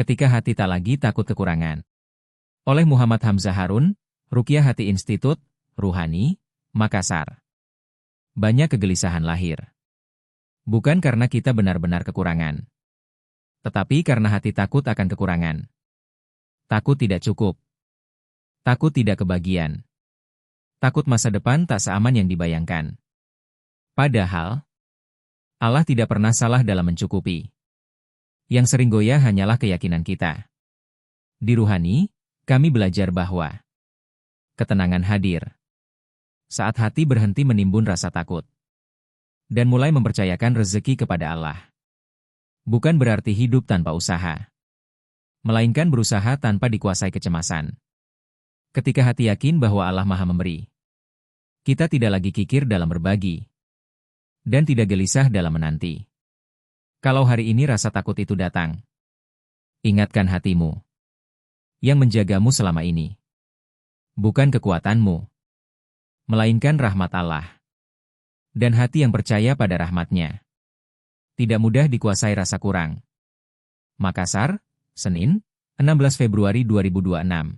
Ketika hati tak lagi takut kekurangan. Oleh Muhammad Hamzah Harun, Ruqyah Hati Institut, Ruhani, Makassar. Banyak kegelisahan lahir. Bukan karena kita benar-benar kekurangan. Tetapi karena hati takut akan kekurangan. Takut tidak cukup. Takut tidak kebagian. Takut masa depan tak seaman yang dibayangkan. Padahal, Allah tidak pernah salah dalam mencukupi. Yang sering goyah hanyalah keyakinan kita. Di Ruhani, kami belajar bahwa ketenangan hadir saat hati berhenti menimbun rasa takut dan mulai mempercayakan rezeki kepada Allah. Bukan berarti hidup tanpa usaha, melainkan berusaha tanpa dikuasai kecemasan. Ketika hati yakin bahwa Allah Maha Memberi, kita tidak lagi kikir dalam berbagi dan tidak gelisah dalam menanti. Kalau hari ini rasa takut itu datang, ingatkan hatimu yang menjagamu selama ini. Bukan kekuatanmu, melainkan rahmat Allah. Dan hati yang percaya pada rahmatnya tidak mudah dikuasai rasa kurang. Makassar, Senin, 16 Februari 2026.